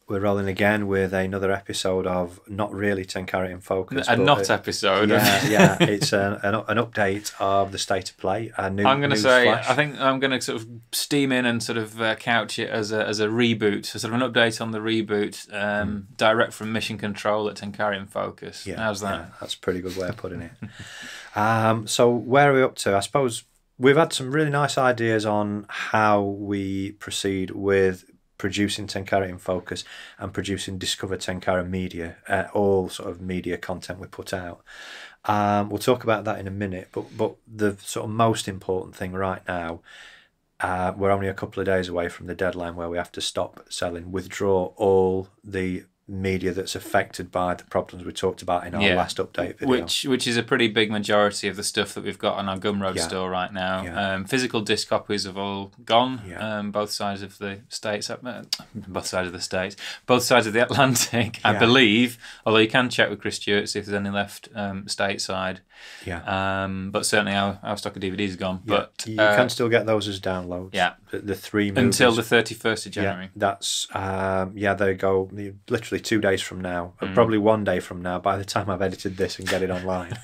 We're rolling again with another episode of Not Really Tenkara in Focus. A not episode. Yeah. It's an update of the state of play. I'm going to say, flash. I think I'm going to sort of steam in and sort of couch it as a reboot, so sort of an update on the reboot, direct from Mission Control at Tenkara in Focus. Yeah, how's that? Yeah, that's a pretty good way of putting it. So where are we up to? I suppose we've had some really nice ideas on how we proceed with producing Tenkara in Focus and producing Discover Tenkara media, all sort of media content we put out. We'll talk about that in a minute, but the sort of most important thing right now, we're only a couple of days away from the deadline where we have to stop selling, withdraw all the media that's affected by the problems we talked about in our last update video. Which is a pretty big majority of the stuff that we've got on our Gumroad store right now. Yeah. Physical disc copies have all gone. Both sides of the states, both sides of the Atlantic, I believe. Although you can check with Chris Stewart, see if there's any left stateside. Yeah. But certainly our stock of DVDs is gone. Yeah. But you can still get those as downloads. Yeah. The 3 movies. Until the 31st of January. Yeah, that's they go literally 2 days from now, probably 1 day from now by the time I've edited this and get it online.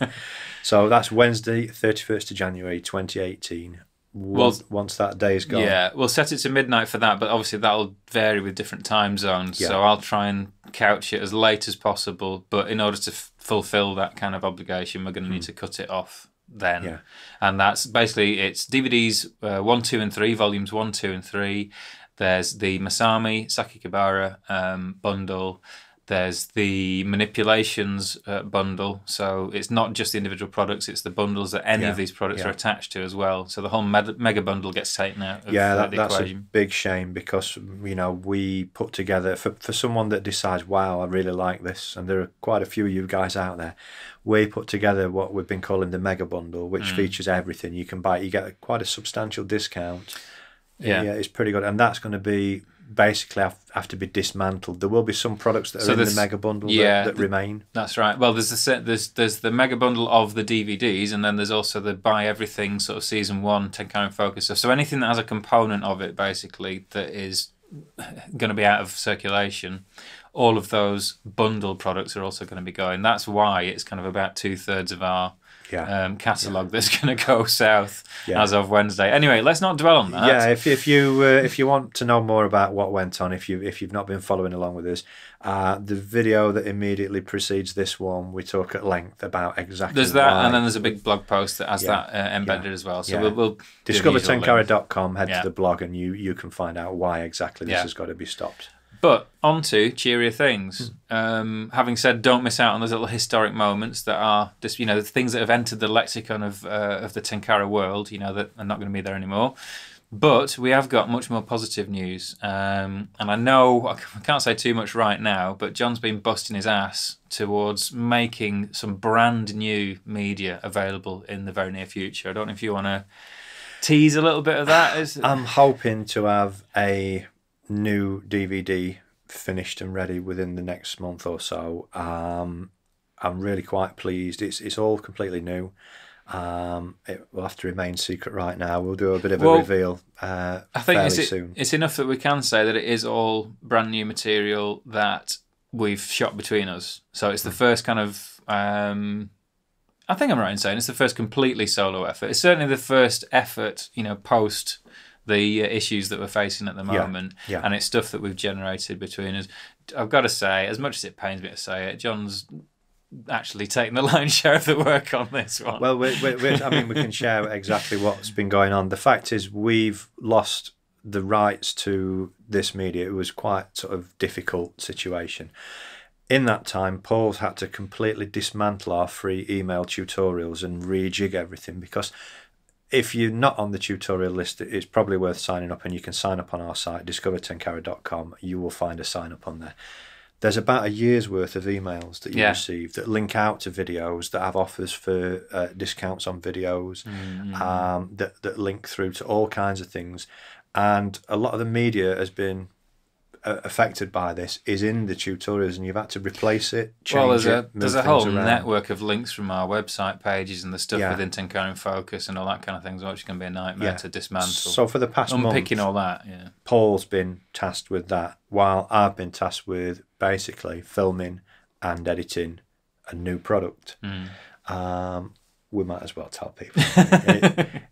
So that's Wednesday, 31st of January 2018. Once that day is gone. Yeah, we'll set it to midnight for that, but obviously that'll vary with different time zones. Yeah. So I'll try and couch it as late as possible, but in order to fulfill that kind of obligation, we're going to need to cut it off then. Yeah. And that's basically, it's DVDs 1, 2 and 3, volumes 1, 2 and 3. There's the Masami Sakikibara bundle. There's the Manipulations bundle. So it's not just the individual products, it's the bundles that any of these products are attached to as well. So the whole mega bundle gets taken out of the that's equation. A big shame because, we put together, for someone that decides, wow, I really like this, and there are quite a few of you guys out there, we put together what we've been calling the mega bundle, which features everything. You can buy, you get quite a substantial discount. Yeah, it's pretty good. And that's going to be basically have to be dismantled. There will be some products that are in the mega bundle that remain. That's right. Well, there's the mega bundle of the DVDs, and then there's also the buy everything sort of season 1 Tenkara in Focus stuff. So anything that has a component of it basically that is going to be out of circulation, all of those bundle products are also going to be going. That's why it's kind of about 2/3 of our catalogue that's going to go south as of Wednesday. Anyway, let's not dwell on that. Yeah, if you want to know more about what went on, if you've not been following along with us, the video that immediately precedes this one, we talk at length about exactly. There's that, and then there's a big blog post that has that embedded as well. So we'll discovertenkara.com, head to the blog, and you can find out why exactly this has got to be stopped. But on to cheerier things. Having said, don't miss out on those little historic moments that are just, the things that have entered the lexicon of the Tenkara world, that are not going to be there anymore. But we have got much more positive news. And I know, I can't say too much right now, but John's been busting his ass towards making some brand new media available in the very near future. I don't know if you want to tease a little bit of that. I'm hoping to have a new DVD finished and ready within the next month or so. I'm really quite pleased. It's all completely new. It will have to remain secret right now. We'll do a bit of a reveal I think soon. It's enough that we can say that it is all brand new material that we've shot between us. So it's the first kind of I think I'm right in saying it's the first completely solo effort. It's certainly the first effort, post the issues that we're facing at the moment, and it's stuff that we've generated between us. I've got to say, as much as it pains me to say it, John's actually taken the lion's share of the work on this one. Well, we can share exactly what's been going on. The fact is, we've lost the rights to this media. It was quite sort of difficult situation. In that time, Paul's had to completely dismantle our free email tutorials and rejig everything, because if you're not on the tutorial list, it's probably worth signing up, and you can sign up on our site, discovertenkara.com. You will find a sign up on there. There's about a year's worth of emails that you receive that link out to videos, that have offers for discounts on videos, that link through to all kinds of things. And a lot of the media has been affected by this is in the tutorials, and you've had to replace it, change Well, there's a whole network of links from our website pages and the stuff within Tenkara in Focus and all that kind of thing, which can be a nightmare to dismantle. So for the past month, unpicking all that, Paul's been tasked with that, while I've been tasked with basically filming and editing a new product. We might as well tell people.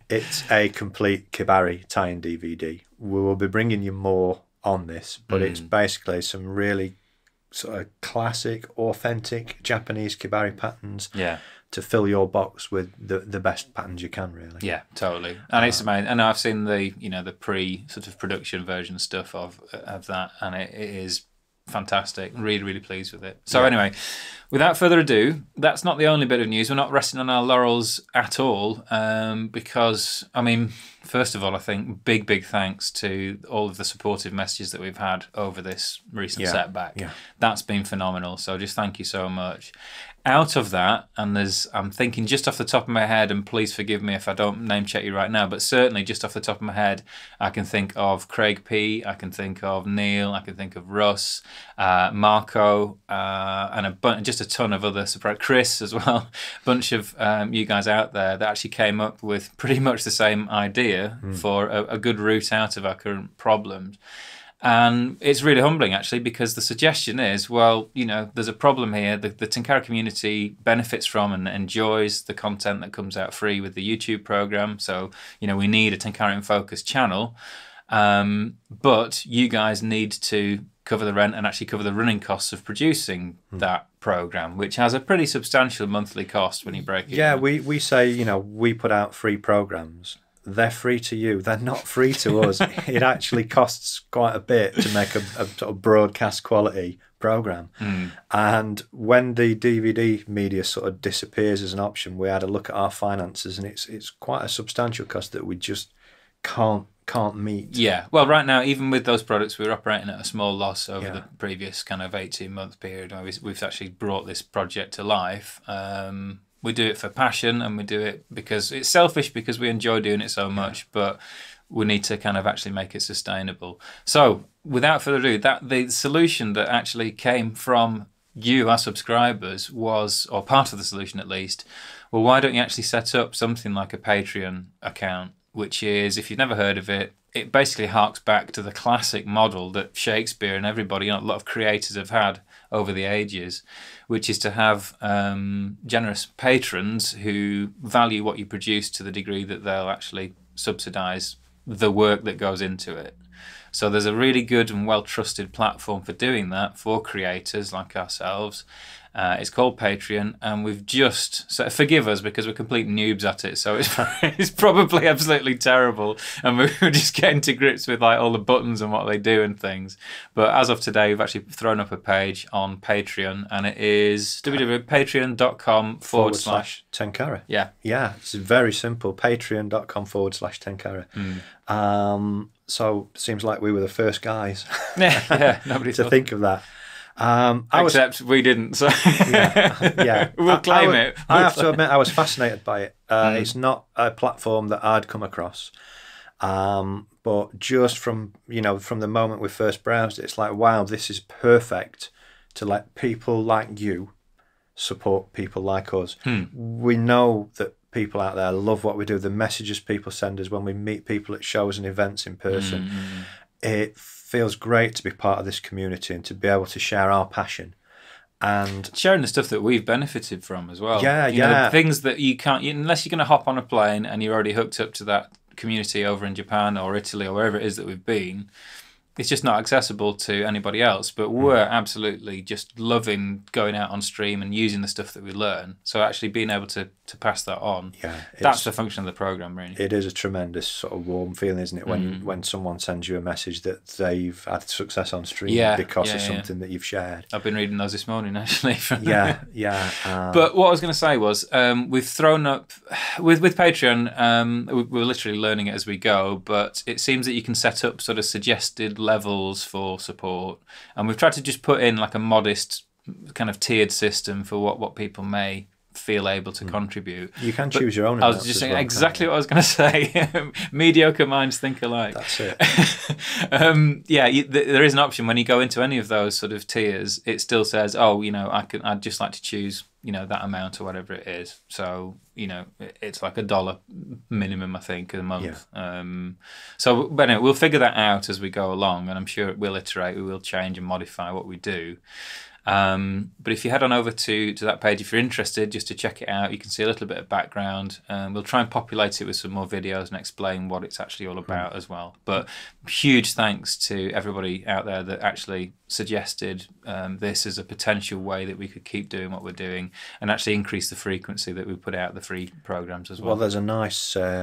It's a complete Kibari tie-in DVD. We will be bringing you more on this, but it's basically some really sort of classic, authentic Japanese Kibari patterns to fill your box with the best patterns you can, really. Yeah, totally. And it's amazing. And I've seen the the pre sort of production version stuff of that, and it is fantastic. Really, really pleased with it. So anyway, without further ado, that's not the only bit of news. We're not resting on our laurels at all, because, I mean, first of all, I think big thanks to all of the supportive messages that we've had over this recent setback. Yeah. That's been phenomenal. So just thank you so much. Out of that, and I'm thinking just off the top of my head, and please forgive me if I don't name check you right now, but certainly just off the top of my head, I can think of Craig P, I can think of Neil, I can think of Russ, Marco, and just a ton of other surprise, Chris as well, a bunch of you guys out there that actually came up with pretty much the same idea for a good route out of our current problems. And it's really humbling, actually, because the suggestion is, well, there's a problem here. The Tenkara community benefits from and enjoys the content that comes out free with the YouTube program. So, we need a Tenkara in Focus channel. But you guys need to cover the rent and actually cover the running costs of producing that program, which has a pretty substantial monthly cost when you break it. Yeah, we say, we put out free programs. They're free to you. They're not free to us. It actually costs quite a bit to make a sort of broadcast quality program. And when the DVD media sort of disappears as an option, we had a look at our finances, and it's quite a substantial cost that we just can't meet. Yeah. Well, right now, even with those products, we're operating at a small loss over the previous kind of 18-month period. We've actually brought this project to life. We do it for passion, and we do it because it's selfish, because we enjoy doing it so much, but we need to kind of actually make it sustainable. So without further ado, the solution that actually came from you, our subscribers, was, or part of the solution at least, well, why don't you actually set up something like a Patreon account, which is, if you've never heard of it, it basically harks back to the classic model that Shakespeare and everybody, a lot of creators have had over the ages, which is to have generous patrons who value what you produce to the degree that they'll actually subsidise the work that goes into it. So there's a really good and well-trusted platform for doing that for creators like ourselves. It's called Patreon, and we've just, so forgive us because we're complete noobs at it, so it's probably absolutely terrible, and we're just getting to grips with like all the buttons and what they do and things. But as of today, we've actually thrown up a page on Patreon, and it is www.patreon.com/Tenkara. Yeah, it's very simple. Patreon.com/Tenkara. So it seems like we were the first guys nobody to think of that. Except we didn't, so we'll claim it. I have to admit, I was fascinated by it. It's not a platform that I'd come across, but just from the moment we first browsed it, it's like, wow, this is perfect to let people like you support people like us. We know that people out there love what we do. The messages people send us when we meet people at shows and events in person, it feels great to be part of this community and to be able to share our passion and sharing the stuff that we've benefited from as well. The things that you can't, unless you're going to hop on a plane and you're already hooked up to that community over in Japan or Italy or wherever it is that we've been. It's just not accessible to anybody else, but we're absolutely just loving going out on stream and using the stuff that we learn. So actually being able to pass that on, that's the function of the program, really. It is a tremendous sort of warm feeling, isn't it, when someone sends you a message that they've had success on stream because of something that you've shared. I've been reading those this morning, actually. But what I was going to say was we've thrown up, with Patreon, we're literally learning it as we go, but it seems that you can set up sort of suggested levels for support, and we've tried to just put in like a modest kind of tiered system for what people may feel able to contribite. You can choose your own I was amounts just as saying well, exactly can't what I was going to say. Mediocre minds think alike. That's it. There is an option when you go into any of those sort of tiers. It still says, "Oh, I'd just like to choose, that amount or whatever it is." So, it's like $1 minimum, I think, a month. Yeah. But anyway, we'll figure that out as we go along, and I'm sure we'll iterate, we will change and modify what we do. But if you head on over to that page, if you're interested, just to check it out, you can see a little bit of background. We'll try and populate it with some more videos and explain what it's actually all about as well. But huge thanks to everybody out there that actually suggested this as a potential way that we could keep doing what we're doing and actually increase the frequency that we put out the free programs as well. Well, there's a nice sort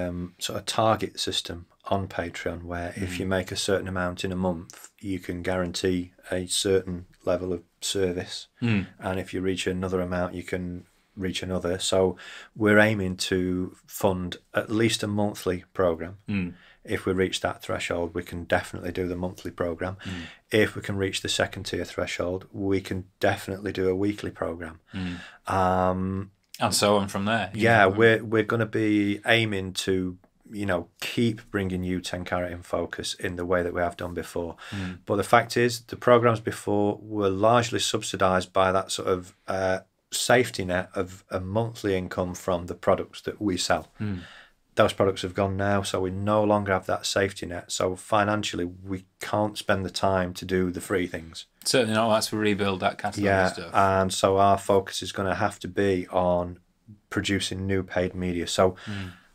of target system on Patreon where if you make a certain amount in a month, you can guarantee a certain level of service, and if you reach another amount, you can reach another. So we're aiming to fund at least a monthly program. If we reach that threshold, we can definitely do the monthly program. If we can reach the second tier threshold, we can definitely do a weekly program. And so on from there. We're going to be aiming to keep bringing you Tenkara in focus in the way that we have done before. But the fact is, the programs before were largely subsidised by that sort of safety net of a monthly income from the products that we sell. Those products have gone now, so we no longer have that safety net. So financially, we can't spend the time to do the free things. Certainly not. That's to rebuild that catalogue and stuff. And so our focus is going to have to be on producing new paid media. So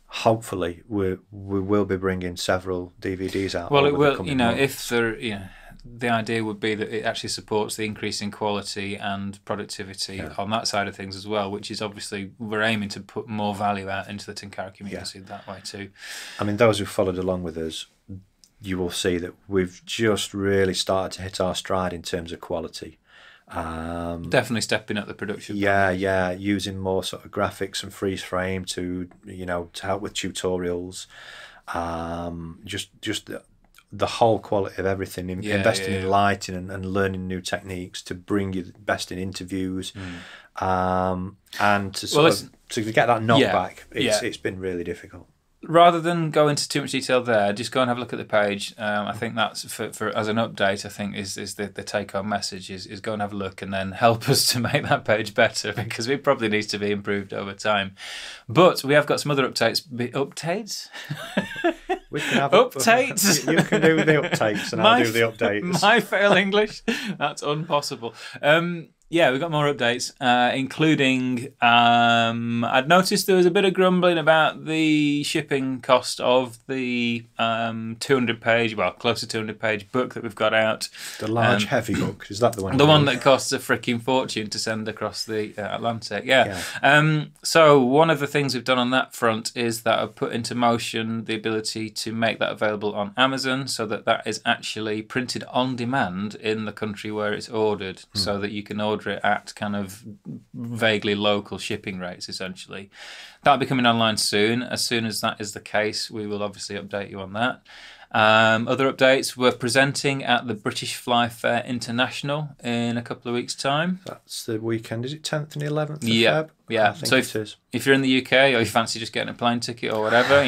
hopefully we will be bringing several DVDs out. Well, it will. Months. If the idea would be that it actually supports the increase in quality and productivity on that side of things as well, which is obviously we're aiming to put more value out into the Tenkara community that way too. I mean, those who followed along with us, you will see that we've just really started to hit our stride in terms of quality. Definitely stepping up the production. Using more sort of graphics and freeze frame to help with tutorials. Just the whole quality of everything. Investing in lighting and learning new techniques to bring you the best in interviews, and to get that knockback. It's been really difficult. Rather than go into too much detail there, just go and have a look at the page. I think that's for as an update. I think is the take-home message is go and have a look and then help us to make that page better, because it probably needs to be improved over time. But we have got some other updates. Updates? We can have updates. You can do the updates and I'll do the updates. My fail English. That's impossible. We've got more updates, including I'd noticed there was a bit of grumbling about the shipping cost of the 200-page, close to 200-page book that we've got out. The large, heavy book. Is that the one? The one that costs a freaking fortune to send across the Atlantic. So one of the things we've done on that front is that I've put into motion the ability to make that available on Amazon, so that is actually printed on demand in the country where it's ordered, so that you can order it at kind of vaguely local shipping rates, essentially. That'll be coming online soon. As soon as that is the case, we will obviously update you on that. Other updates, we're presenting at the British Fly Fair International in a couple of weeks' time. That's the weekend, is it 10th and 11th of Feb? Yeah, so if you're in the UK or you fancy just getting a plane ticket or whatever,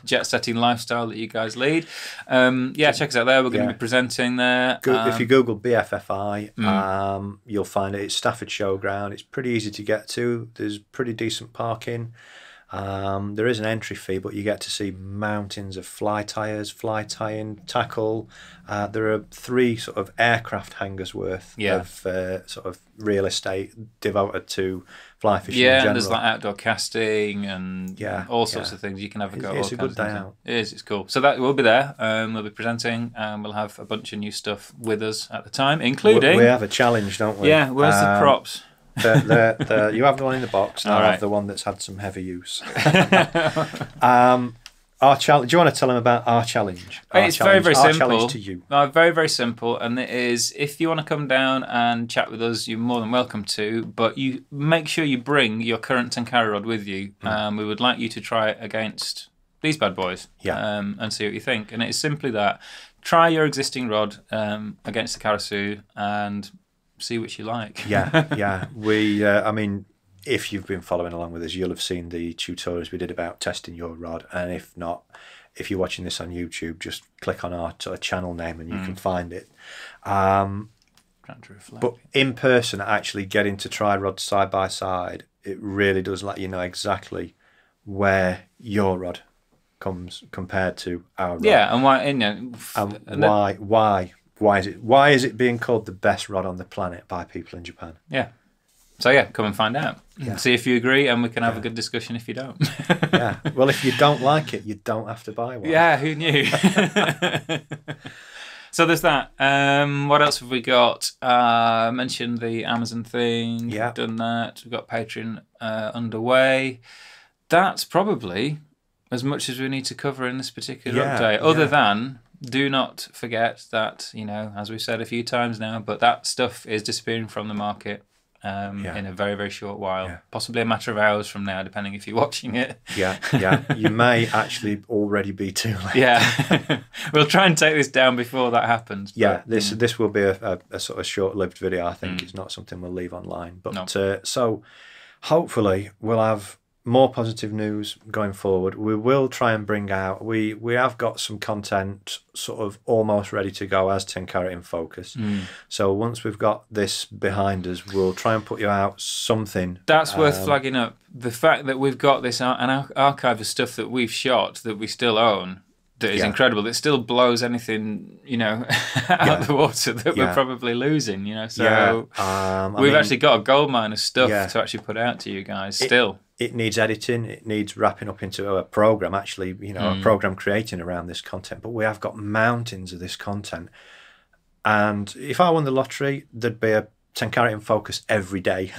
jet-setting lifestyle that you guys lead, check us out there. We're going to be presenting there. If you Google BFFI, you'll find it. It's Stafford Showground. It's pretty easy to get to. There's pretty decent parking. There is an entry fee, but you get to see mountains of fly tyres, fly tying, tackle. There are 3 sort of aircraft hangars worth of sort of real estate devoted to fly fishing in general. And there's like outdoor casting and all sorts of things. You can have a go. It's a good day out. It is. It's cool. So that we'll be there. We'll be presenting, and we'll have a bunch of new stuff with us at the time, including. We have a challenge, don't we? Yeah. Where's the props? You have the one in the box, and I have the one that's had some heavy use. Our challenge. Do you want to tell them about our challenge? It's very, very simple. Our challenge to you. Very, very simple, and it is: if you want to come down and chat with us, you're more than welcome to. But you make sure you bring your current Tenkara rod with you. We would like you to try it against these bad boys, and see what you think. And it's simply that: try your existing rod against the Karasu and see which you like. We, I mean, if you've been following along with us, you'll have seen the tutorials we did about testing your rod. And if not, if you're watching this on YouTube, just click on our sort of channel name and you can find it. But in person, actually getting to try rods side by side, it really does let you know exactly where your rod comes compared to our rod. Yeah, and why? Why is it being called the best rod on the planet by people in Japan? Yeah. So yeah, come and find out. Yeah. See if you agree, and we can have a good discussion if you don't. Yeah. Well, if you don't like it, you don't have to buy one. Yeah, who knew? So there's that. What else have we got? I mentioned the Amazon thing. Yeah. We've done that. We've got Patreon underway. That's probably as much as we need to cover in this particular update. Other than, do not forget that, as we've said a few times now, but that stuff is disappearing from the market. In a very, very short while, possibly a matter of hours from now, depending if you're watching it. Yeah. You may actually already be too late. Yeah. We'll try and take this down before that happens. Yeah, this will be a sort of short-lived video, I think. It's not something we'll leave online. But so hopefully we'll have more positive news going forward. We will try and bring out, we have got some content sort of almost ready to go as Tenkara in Focus. So once we've got this behind us, we'll try and put you out something. That's worth flagging up. The fact that we've got this an archive of stuff that we've shot that we still own, that is incredible. That still blows anything, out the water that we're probably losing, So we've actually got a goldmine of stuff to actually put out to you guys still. It needs editing. It needs wrapping up into a program, actually, a program creating around this content. But we have got mountains of this content. And if I won the lottery, there'd be a Tenkara in Focus every day.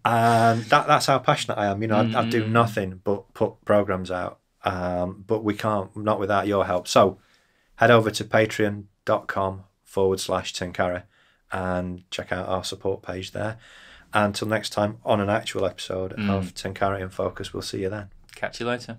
And that's how passionate I am. I'd do nothing but put programs out. But we can't, not without your help. So head over to patreon.com/Tenkara and check out our support page there. Until next time on an actual episode of Tenkara in Focus, we'll see you then. Catch you later.